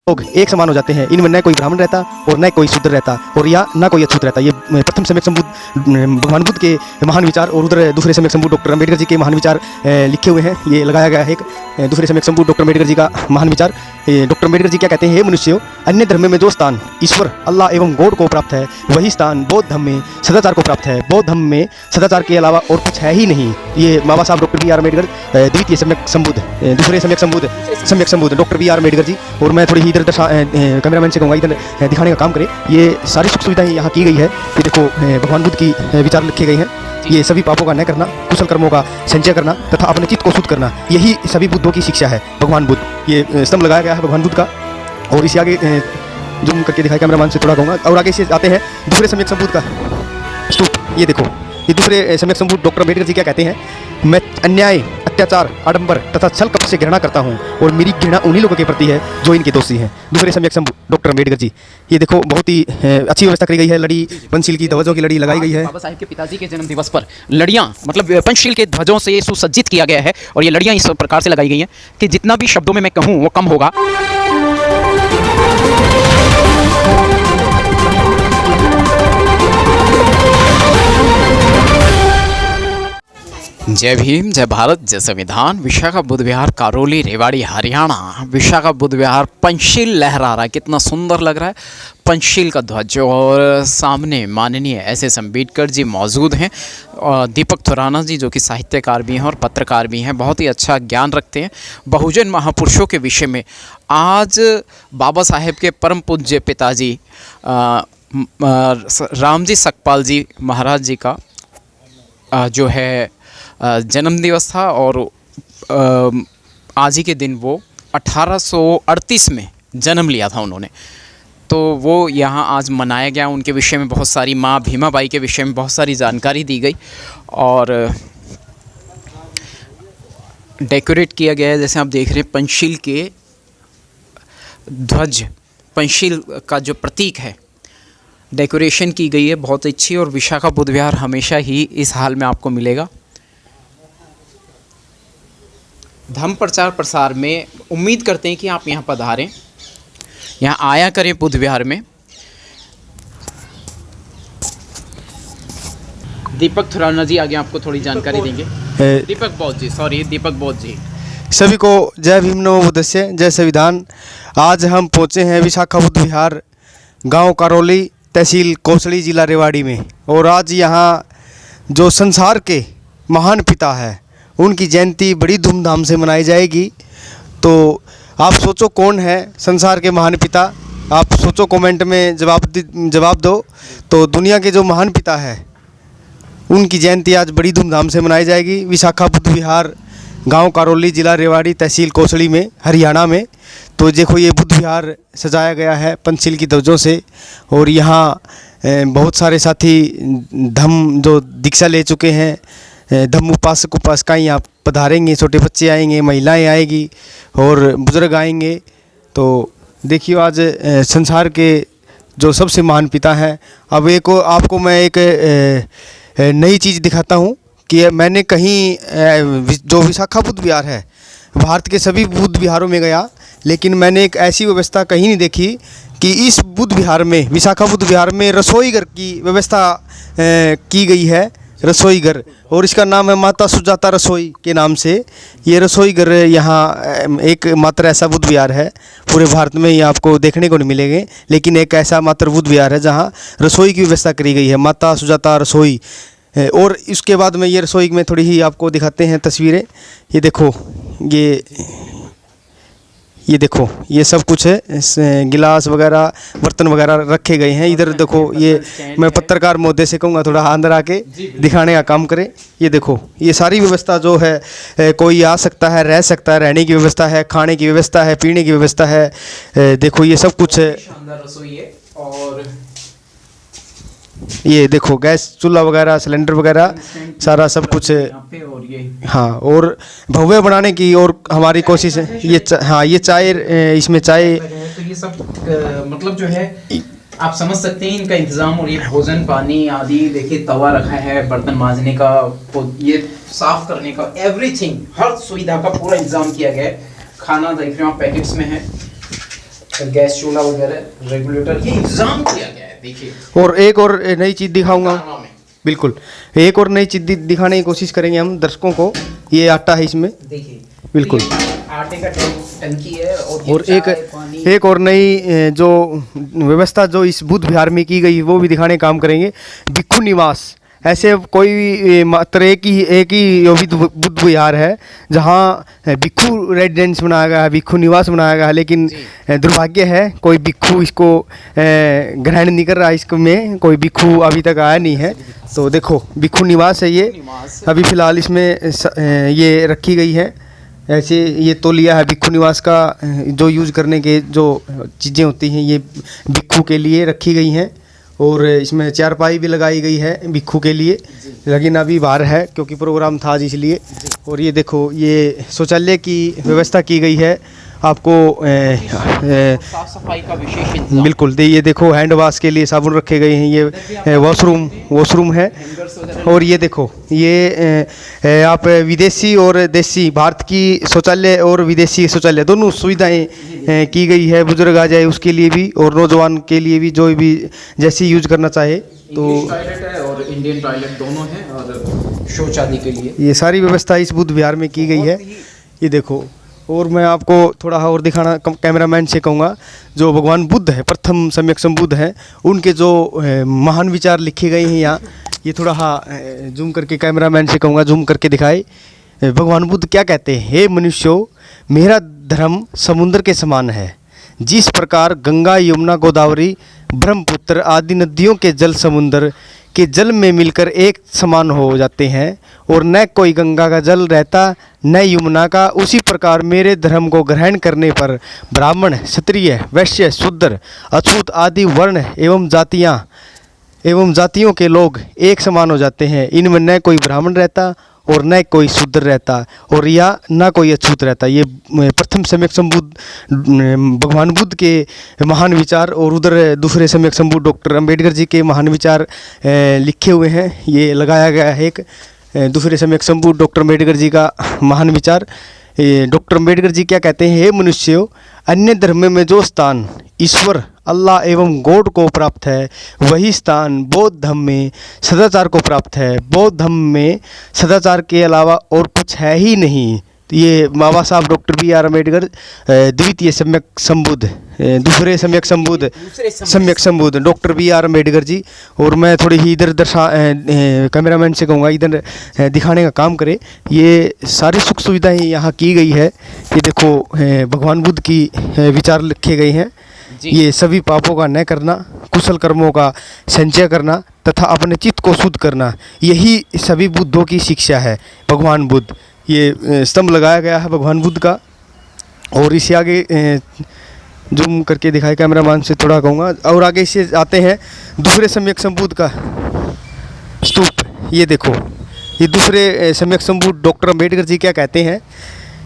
लोग एक समान हो जाते हैं। इनमें न कोई ब्राह्मण रहता और न कोई शूद्र रहता और या न कोई अछूत रहता। ये प्रथम सम्यक संबुद्ध भगवान बुद्ध के महान विचार और उधर दूसरे सम्यक संबुद्ध डॉक्टर अम्बेडकर जी के महान विचार लिखे हुए हैं। ये लगाया गया है एक दूसरे सम्यक संबुद्ध डॉक्टर अम्बेडकर जी का महान विचार। डॉक्टर अम्बेडकर जी क्या कहते हैं, हे मनुष्यों, अन्य धर्म में जो स्थान ईश्वर अल्लाह एवं गॉड को प्राप्त है वही स्थान बौद्ध धर्म में सदाचार को प्राप्त है। बौद्ध धर्म में सदाचार के अलावा और कुछ है ही नहीं। ये बाबा साहब डॉक्टर B.R. अम्बेडकर द्वितीय सम्यक संबुद्ध दूसरे सम्यक संबुद्ध डॉक्टर B.R. अम्बेडकर जी। और मैं थोड़ी ही इधर कैमरामैन से कहूँगा इधर दिखाने का काम करे। ये सारी सुख सुविधाएं यहाँ की गई है। ये देखो भगवान बुद्ध की विचार लिखे गए हैं। ये सभी पापों का न करना, कुशल कर्मों का संचय करना तथा अपने चित्त को शुद्ध करना, यही सभी बुद्धों की शिक्षा है। भगवान बुद्ध, ये स्तंभ लगाया गया है भगवान बुद्ध का। और इसे आगे जूम करके दिखाया कैमरामैन से थोड़ा कहूँगा। और आगे से आते हैं दूसरे सम्यक संबुद्ध का स्तूप। ये देखो, ये दूसरे सम्यक संबुद्ध डॉक्टर अम्बेडकर जी क्या कहते हैं, मैं अन्याय, अत्याचार, आडंबर तथा छल कपट से घृणा करता हूँ और मेरी घृणा उन्हीं लोगों के प्रति है जो इनके दोषी हैं। दूसरे सम्यक संबुद्ध डॉक्टर अम्बेडकर जी। ये देखो बहुत ही अच्छी व्यवस्था करी गई है। लड़ी पंचशील की ध्वजों की लड़ी लगाई गई है। बाबा साहेब के पिताजी के जन्म दिवस पर लड़ियाँ मतलब पंचशील के ध्वजों से सुसज्जित किया गया है। और ये लड़ियाँ इस प्रकार से लगाई गई हैं कि जितना भी शब्दों में मैं कहूँ वो कम होगा। जय भीम, जय भारत, जय संविधान। विशाखा बुद्ध विहार, करौली, रेवाड़ी, हरियाणा। विशाखा बुद्ध विहार पंचशील लहरा रहा है, कितना सुंदर लग रहा है पंचशील का ध्वज। और सामने माननीय S.S. अम्बेडकर जी मौजूद हैं और दीपक थोराना जी जो कि साहित्यकार भी हैं और पत्रकार भी हैं, बहुत ही अच्छा ज्ञान रखते हैं बहुजन महापुरुषों के विषय में। आज बाबा साहेब के परम पूज्य पिताजी रामजी सकपाल जी महाराज जी का जो है जन्म दिवस था। और आज ही के दिन वो 1838 में जन्म लिया था उन्होंने, तो वो यहाँ आज मनाया गया। उनके विषय में बहुत सारी, माँ भीमाबाई के विषय में बहुत सारी जानकारी दी गई और डेकोरेट किया गया है। जैसे आप देख रहे हैं पंचशील के ध्वज, पंचशील का जो प्रतीक है, डेकोरेशन की गई है बहुत अच्छी। और विशाखा बुद्ध विहार हमेशा ही इस हाल में आपको मिलेगा। धर्म प्रचार प्रसार में उम्मीद करते हैं कि आप यहाँ पधारें, यहाँ आया करें बुद्ध विहार में। दीपक थोराना जी आगे आपको थोड़ी जानकारी देंगे। दीपक बौद्ध जी। सभी को जय भीम, नमो बुद्धस्य, जय संविधान। आज हम पहुँचे हैं विशाखा बुद्ध विहार, गांव करौली, तहसील कोसली, जिला रेवाड़ी में। और आज यहाँ जो संसार के महान पिता है उनकी जयंती बड़ी धूमधाम से मनाई जाएगी। तो आप सोचो कौन है संसार के महान पिता, आप सोचो, कमेंट में जवाब दो। तो दुनिया के जो महान पिता है उनकी जयंती आज बड़ी धूमधाम से मनाई जाएगी विशाखा बुद्ध विहार, गांव करौली, जिला रेवाड़ी, तहसील कोसली में, हरियाणा में। तो देखो ये बुद्ध विहार सजाया गया है पंचशील की ध्वजों से। और यहाँ बहुत सारे साथी धम्म जो दीक्षा ले चुके हैं, धम्म उपासक उपासिकाएँ यहाँ पधारेंगे। छोटे बच्चे आएंगे, महिलाएं आएगी और बुजुर्ग आएंगे। तो देखिए आज संसार के जो सबसे महान पिता हैं। अब एक आपको मैं एक नई चीज़ दिखाता हूँ कि मैंने कहीं जो विशाखा बुद्ध विहार है, भारत के सभी बुद्ध विहारों में गया, लेकिन मैंने एक ऐसी व्यवस्था कहीं नहीं देखी कि इस बुद्ध विहार में, विशाखा बुद्ध विहार में रसोई घर की व्यवस्था की गई है। रसोई घर, और इसका नाम है माता सुजाता रसोई के नाम से ये रसोई घर यहाँ एक मात्र ऐसा बुद्ध विहार है पूरे भारत में, ये आपको देखने को नहीं मिलेंगे। लेकिन एक ऐसा मात्र बुद्ध विहार है जहाँ रसोई की व्यवस्था करी गई है, माता सुजाता रसोई। और इसके बाद में ये रसोई में थोड़ी ही आपको दिखाते हैं तस्वीरें। ये देखो, ये देखो, ये सब कुछ है, गिलास वगैरह, बर्तन वगैरह रखे गए हैं। इधर देखो, ये मैं पत्रकार महोदय से कहूँगा थोड़ा अंदर आके दिखाने का काम करें। ये देखो, ये सारी व्यवस्था जो है, कोई आ सकता है, रह सकता है, रहने की व्यवस्था है, खाने की व्यवस्था है, पीने की व्यवस्था है। देखो ये सब कुछ है, शानदार रसोई है। और ये देखो गैस चूल्हा वगैरह, सिलेंडर वगैरह, सारा सब कुछ। और ये हाँ, और भव्य बनाने की और हमारी कोशिश है। ये हाँ, ये चाय, इसमें चाय, तो ये सब मतलब जो है आप समझ सकते हैं इनका इंतजाम। और ये भोजन पानी आदि, देखिए तवा रखा है, बर्तन मांजने का, ये साफ करने का, एवरीथिंग, हर सुविधा का पूरा इंतजाम किया गया है। खाना देख रहे हो आप पैकेट्स में है। गैस चूल्हा वगैरह रेगुलेटर ये इंतजाम किया गया है। देखिए और एक और नई चीज़ दिखाऊंगा, बिल्कुल एक और नई चीज़ दिखाने की कोशिश करेंगे हम दर्शकों को। ये आटा है इसमें, देखिए बिल्कुल, आटे का टंकी है और एक और नई जो व्यवस्था जो इस बुद्ध विहार में की गई वो भी दिखाने का काम करेंगे। भिक्षु निवास, ऐसे कोई भी मात्र एक ही योगित बुद्ध विहार है जहाँ भिक्षु रेजिडेंस बनाया गया है, भिक्षु निवास बनाया गया है, लेकिन दुर्भाग्य है कोई भिक्षु इसको ग्रहण नहीं कर रहा, इसको में कोई भिक्षु अभी तक आया नहीं है। तो देखो भिक्षु निवास है ये, अभी फ़िलहाल इसमें ये रखी गई है। ऐसे ये तौलिया है भिक्षु निवास का, जो यूज़ करने के जो चीज़ें होती हैं ये भिक्षु के लिए रखी गई हैं। और इसमें चारपाई भी लगाई गई है भिक्षु के लिए, लेकिन अभी बाहर है क्योंकि प्रोग्राम था आज इसलिए। और ये देखो ये शौचालय की व्यवस्था की गई है आपको, साफ सफाई का विशेष इंतजाम। बिल्कुल ये देखो हैंड वॉश के लिए साबुन रखे गए हैं, ये वॉशरूम है। और ये देखो ये आप विदेशी और देसी भारत की शौचालय और विदेशी शौचालय दोनों सुविधाएं की गई है। बुजुर्ग आ जाए उसके लिए भी और नौजवान के लिए भी, जो भी जैसी यूज करना चाहे। तो टॉयलेट है और इंडियन टॉयलेट दोनों हैं, और शौच आदि के लिए ये सारी व्यवस्था इस बुद्ध विहार में की गई है। ये देखो, और मैं आपको थोड़ा और दिखाना कैमरामैन से कहूँगा, जो भगवान बुद्ध है, प्रथम सम्यक संबुद्ध हैं, उनके जो महान विचार लिखे गए हैं यहाँ, ये थोड़ा जूम करके कैमरामैन से कहूँगा जूम करके दिखाए। भगवान बुद्ध क्या कहते हैं, हे मनुष्यों, मेरा धर्म समुद्र के समान है। जिस प्रकार गंगा, यमुना, गोदावरी, ब्रह्मपुत्र आदि नदियों के जल समुद्र के जल में मिलकर एक समान हो जाते हैं और न कोई गंगा का जल रहता न यमुना का, उसी प्रकार मेरे धर्म को ग्रहण करने पर ब्राह्मण, क्षत्रिय, वैश्य, शूद्र, अछूत आदि वर्ण एवं जातियों के लोग एक समान हो जाते हैं। इनमें न कोई ब्राह्मण रहता और न कोई शूद्र रहता और या न कोई अछूत रहता। ये प्रथम सम्यक संबुद्ध भगवान बुद्ध के महान विचार, और उधर दूसरे सम्यक संबुद्ध डॉक्टर अंबेडकर जी के महान विचार लिखे हुए हैं। ये लगाया गया है एक दूसरे सम्यक संबुद्ध डॉक्टर अंबेडकर जी का महान विचार। डॉक्टर अंबेडकर जी क्या कहते हैं, हे मनुष्यों, अन्य धर्म में जो स्थान ईश्वर, अल्लाह एवं गॉड को प्राप्त है, वही स्थान बौद्ध धर्म में सदाचार को प्राप्त है। बौद्ध धर्म में सदाचार के अलावा और कुछ है ही नहीं। तो ये बाबा साहब डॉक्टर बी आर अम्बेडकर द्वितीय सम्यक संबुद्ध, दूसरे सम्यक संबुद्ध सम्यक संबुद्ध doctor B are Ambedkar ji. और मैं थोड़ी ही इधर कैमरामैन से कहूँगा इधर दिखाने का काम करे। ये सारी सुख सुविधाएं यहाँ की गई है। ये देखो भगवान बुद्ध की विचार लिखे गए हैं। ये सभी पापों का न करना, कुशल कर्मों का संचय करना तथा अपने चित्त को शुद्ध करना, यही सभी बुद्धों की शिक्षा है। भगवान बुद्ध, ये स्तंभ लगाया गया है भगवान बुद्ध का। और इसे आगे जूम करके दिखाए कैमरामैन से थोड़ा कहूँगा। और आगे इसे आते हैं दूसरे सम्यक संबुद्ध का स्तूप। ये देखो, ये दूसरे सम्यक संबुद्ध डॉक्टर अंबेडकर जी क्या कहते हैं,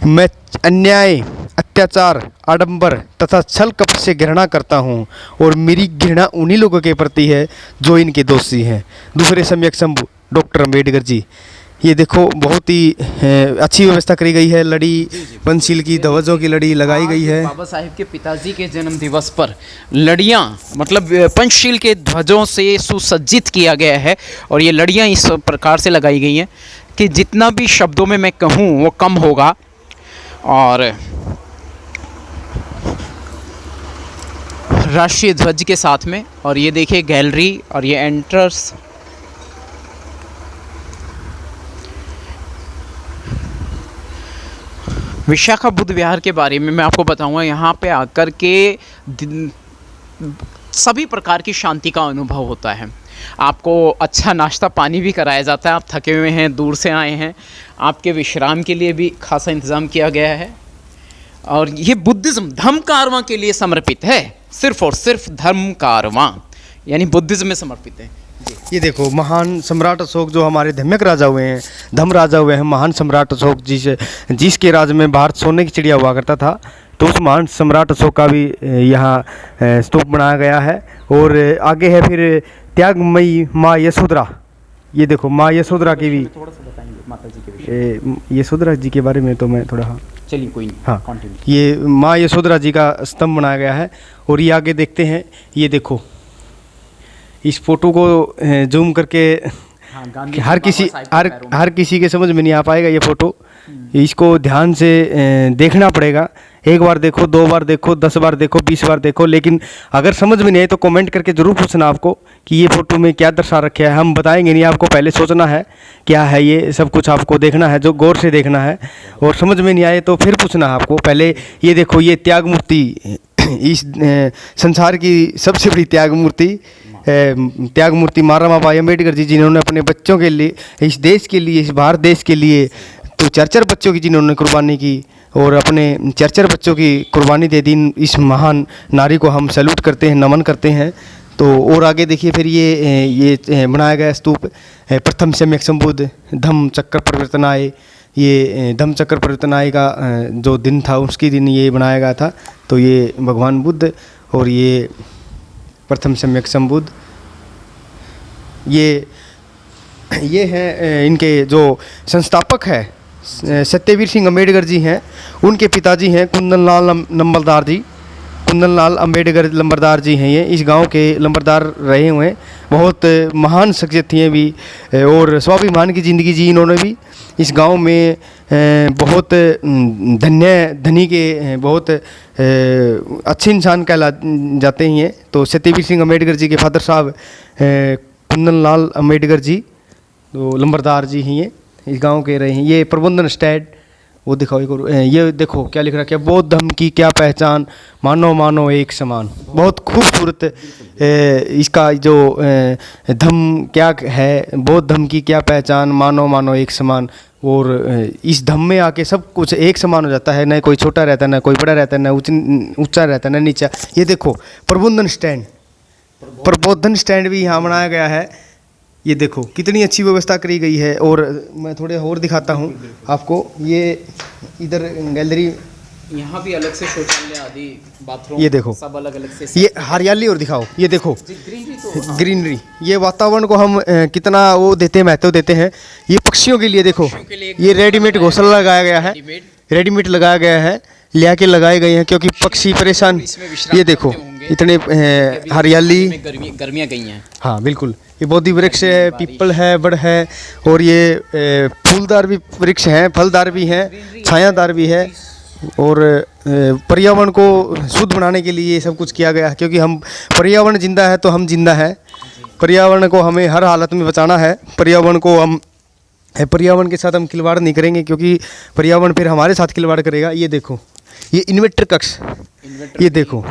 मैं अन्याय, अत्याचार, आडंबर तथा छल कपट से घृणा करता हूँ और मेरी घृणा उन्हीं लोगों के प्रति है जो इनके दोषी हैं। दूसरे सम्यक संबुद्ध डॉक्टर अंबेडकर जी। ये देखो बहुत ही अच्छी व्यवस्था करी गई है। लड़ी पंचशील की, ध्वजों की लड़ी लगाई गई है। बाबा साहिब के पिताजी के जन्म दिवस पर लड़ियाँ, मतलब पंचशील के ध्वजों से सुसज्जित किया गया है। और ये लड़ियाँ इस प्रकार से लगाई गई हैं कि जितना भी शब्दों में मैं कहूँ वो कम होगा। और राष्ट्रीय ध्वज के साथ में, और ये देखिए गैलरी, और ये एंट्रस। विशाखा बुद्ध विहार के बारे में मैं आपको बताऊंगा। यहाँ पे आकर के सभी प्रकार की शांति का अनुभव होता है। आपको अच्छा नाश्ता पानी भी कराया जाता है। आप थके हुए हैं, दूर से आए हैं, आपके विश्राम के लिए भी खासा इंतज़ाम किया गया है। और ये बुद्धिज़्म धर्म कारवां के लिए समर्पित है, सिर्फ और सिर्फ धर्म कारवां, यानी बुद्धिज़्म में समर्पित है। ये देखो महान सम्राट अशोक जो हमारे धम्मक राजा हुए हैं, धम्म राजा हुए हैं, महान सम्राट अशोक जिसके राज में भारत सोने की चिड़िया हुआ करता था, तो उस महान सम्राट अशोक का भी यहाँ स्तूप बनाया गया है। और आगे है फिर त्यागमयी माँ यशोधरा। ये देखो माँ यशोधरा की भी, थोड़ा सा बताएंगे माता जी के विषय। यशोधरा जी के बारे में तो मैं थोड़ा चलिए कोई नहीं, हाँ, कंटिन्यू। ये माँ यशोधरा जी का स्तंभ बनाया गया है। और ये आगे देखते हैं, ये देखो इस फोटो को जूम करके हाँ, कि हर किसी के समझ में नहीं आ पाएगा ये फोटो। इसको ध्यान से देखना पड़ेगा। एक बार देखो, 2 बार देखो, 10 बार देखो, 20 बार देखो, लेकिन अगर समझ में नहीं आए तो कमेंट करके ज़रूर पूछना आपको कि ये फ़ोटो में क्या दर्शा रखा है। हम बताएंगे नहीं, आपको पहले सोचना है क्या है, ये सब कुछ आपको देखना है, जो गौर से देखना है। और समझ में नहीं आए तो फिर पूछना है आपको। पहले ये देखो, ये त्याग मूर्ति, इस संसार की सबसे बड़ी त्याग मूर्ति महात्मा भाई अम्बेडकर जी, जिन्होंने अपने बच्चों के लिए, इस देश के लिए, इस भारत देश के लिए तो चरचर बच्चों की जिन्होंने कुर्बानी की और अपने चरचर बच्चों की कुर्बानी दे दी। इस महान नारी को हम सैल्यूट करते हैं, नमन करते हैं। तो और आगे देखिए फिर ये बनाया गया स्तूप प्रथम सम्यक संबुद्ध धम्म चक्र परिवर्तनाय। ये धम्म चक्र परिवर्तनाय का जो दिन था उसके दिन ये बनाया गया था। तो ये भगवान बुद्ध और ये प्रथम सम्यक संबुद्ध ये हैं इनके जो संस्थापक है सत्यवीर सिंह अम्बेडकर जी हैं। उनके पिताजी हैं कुंदनलाल नंबलदार जी, कुंदनलाल अम्बेडकर लंबरदार जी हैं। ये इस गांव के लंबरदार रहे हुए हैं। बहुत महान शख्सियत थी ये भी और स्वाभिमान की ज़िंदगी जी इन्होंने भी। इस गांव में बहुत धनी के बहुत अच्छे इंसान कहला जाते हैं। तो सत्यवीर सिंह अम्बेडकर जी के फादर साहब कुंदनलाल अम्बेडकर जी तो लंबरदार जी हैं। ये इस गांव के रहे हैं। ये प्रबंधन स्टैट वो दिखाओ, ये देखो क्या लिख रखा है, बौद्ध धर्म की क्या पहचान, मानो मानो एक समान। बहुत खूबसूरत इसका जो धम्म क्या है, बौद्ध धर्म की क्या पहचान, मानो मानो एक समान। और इस धम्म में आके सब कुछ एक समान हो जाता है, न कोई छोटा रहता है, न कोई बड़ा रहता है, न ऊंचा रहता है, न नीचा। ये देखो प्रबंधन स्टैंड, प्रबोधन स्टैंड भी यहाँ बनाया गया है। ये देखो कितनी अच्छी व्यवस्था करी गई है। और मैं थोड़े और दिखाता हूँ आपको। ये इधर गैलरी, यहाँ भी अलग से शौचालय आदि बाथरूम, ये देखो सब अलग अलग से। ये हरियाली और दिखाओ, ये देखो ग्रीनरी, ग्रीनरी। ये वातावरण को हम कितना वो देते हैं, महत्व देते हैं। ये पक्षियों के लिए देखो, ये रेडीमेड घोंसला लगाया गया है, रेडीमेड लगाया गया है, लिया के लगाए गए हैं क्योंकि पक्षी परेशान। ये देखो इतने हरियाली, गर्मियाँ गई हैं। हाँ बिल्कुल। ये बोधि वृक्ष है, पीपल है, बड़ है, और ये फूलदार भी वृक्ष हैं, फलदार भी हैं, छायादार भी है। और पर्यावरण को शुद्ध बनाने के लिए ये सब कुछ किया गया है क्योंकि हम पर्यावरण जिंदा है तो हम जिंदा है। पर्यावरण को हमें हर हालत में बचाना है। पर्यावरण के साथ हम खिलवाड़ नहीं करेंगे क्योंकि पर्यावरण फिर हमारे साथ खिलवाड़ करेगा। ये देखो ये इन्वर्टर कक्ष, ये देखो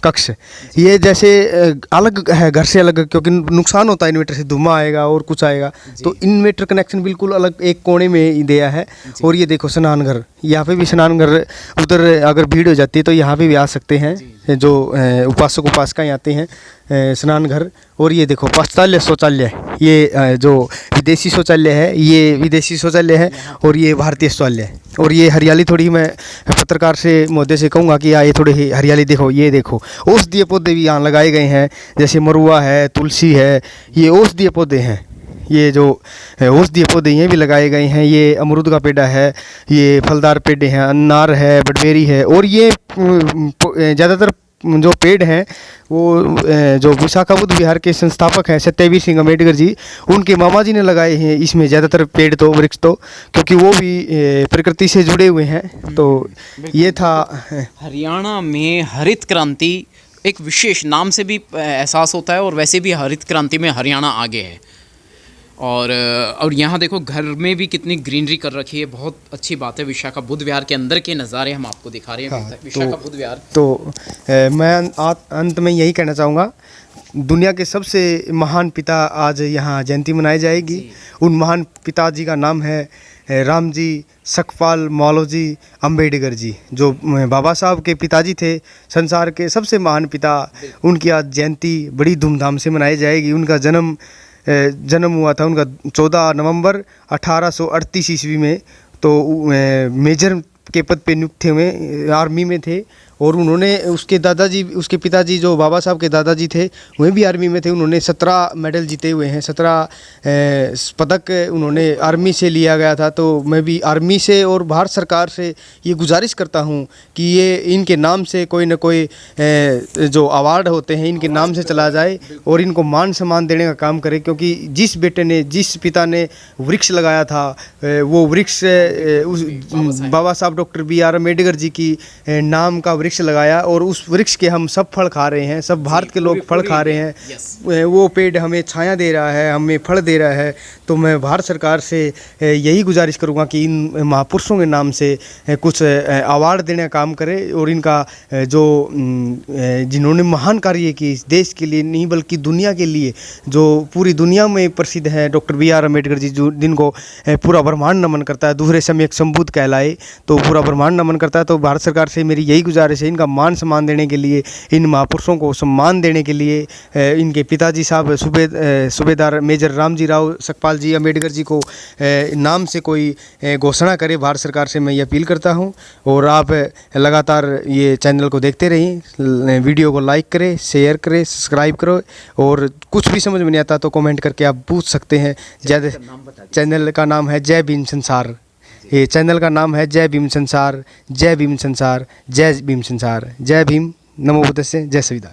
कक्ष, ये जैसे अलग है घर से अलग, क्योंकि नुकसान होता है इन्वर्टर से, धुआं आएगा और कुछ आएगा। तो इन्वर्टर कनेक्शन बिल्कुल अलग एक कोने में ही दिया है। और ये देखो स्नान घर, यहाँ पे भी स्नान घर, उधर अगर भीड़ हो जाती है तो यहाँ पे भी आ सकते हैं जो उपासक उपासिकाएं आते हैं, स्नान घर। और ये देखो पाश्चात्य शौचालय, ये जो विदेशी शौचालय है, ये विदेशी शौचालय है और ये भारतीय शौचालय। और ये हरियाली थोड़ी मैं पत्रकार से महोदय से कहूँगा कि ये थोड़ी हरियाली देखो। ये देखो औषधीय पौधे भी यहाँ लगाए गए हैं, जैसे मरुआ है, तुलसी है, ये औषधीय पौधे हैं। ये जो औषधीय पौधे ये भी लगाए गए हैं। ये अमरूद का पेड़ है, ये फलदार पेड़ हैं, अनार है, बटबेरी है। और ये ज़्यादातर जो पेड़ हैं वो जो विशाखा बुद्ध विहार के संस्थापक हैं सत्यवीर सिंह अम्बेडकर जी, उनके मामा जी ने लगाए हैं इसमें ज़्यादातर पेड़ तो वृक्ष तो, क्योंकि वो भी प्रकृति से जुड़े हुए हैं। तो ये था हरियाणा में हरित क्रांति एक विशेष नाम से भी एहसास होता है और वैसे भी हरित क्रांति में हरियाणा आगे है। और यहाँ देखो घर में भी कितनी ग्रीनरी कर रखी है, बहुत अच्छी बात है। विशाखा बुद्ध विहार के अंदर के नज़ारे हम आपको दिखा रहे हैं। हाँ, विशाखा बुद्ध विहार। तो मैं अंत में यही कहना चाहूँगा, दुनिया के सबसे महान पिता आज यहाँ जयंती मनाई जाएगी। उन महान पिताजी का नाम है राम जी सखपाल मौलवी अम्बेडकर जी, जो बाबा साहब के पिताजी थे, संसार के सबसे महान पिता। उनकी आज जयंती बड़ी धूमधाम से मनाई जाएगी। उनका जन्म हुआ था उनका 14 नवंबर 1838 ईस्वी में। तो मेजर के पद पे नियुक्त थे हुए, आर्मी में थे। और उन्होंने उसके पिताजी जो बाबा साहब के दादाजी थे वह भी आर्मी में थे। उन्होंने 17 मेडल जीते हुए हैं, 17 पदक उन्होंने आर्मी से लिया गया था। तो मैं भी आर्मी से और भारत सरकार से ये गुजारिश करता हूँ कि ये इनके नाम से कोई न कोई जो अवार्ड होते हैं इनके नाम से चला जाए और इनको मान सम्मान देने का काम करे, क्योंकि जिस पिता ने वृक्ष लगाया था वो वृक्ष उस बाबा साहब डॉक्टर BR अम्बेडकर जी की नाम का वृक्ष लगाया और उस वृक्ष के हम सब फल खा रहे हैं, सब भारत के लोग फल खा रहे हैं। वो पेड़ हमें छाया दे रहा है, हमें फल दे रहा है। तो मैं भारत सरकार से यही गुजारिश करूँगा कि इन महापुरुषों के नाम से कुछ अवार्ड देने का काम करे और इनका जो जिन्होंने महान कार्य किए इस देश के लिए नहीं बल्कि दुनिया के लिए, जो पूरी दुनिया में प्रसिद्ध है डॉक्टर BR अम्बेडकर जी, जो जिनको पूरा ब्रह्मांड नमन करता है, दूसरे समय एक संबुद्ध कहलाए तो पूरा ब्रह्मांड नमन करता है। तो भारत सरकार से मेरी यही गुजारिश है, इनका मान सम्मान देने के लिए, इन महापुरुषों को सम्मान देने के लिए इनके पिताजी साहब सूबेदार मेजर रामजी राव सकपाल जी अम्बेडकर जी को नाम से कोई घोषणा करे। भारत सरकार से मैं ये अपील करता हूँ। और आप लगातार ये चैनल को देखते रहिए, वीडियो को लाइक करें, शेयर करें, सब्सक्राइब करो और कुछ भी समझ में नहीं आता तो कमेंट करके आप पूछ सकते हैं। चैनल का नाम है जय भीम संसार। ये चैनल का नाम है जय भीम संसार, जय भीम संसार, जय भीम संसार, जय भीम, नमो बुद्धस्से, जय संविधान।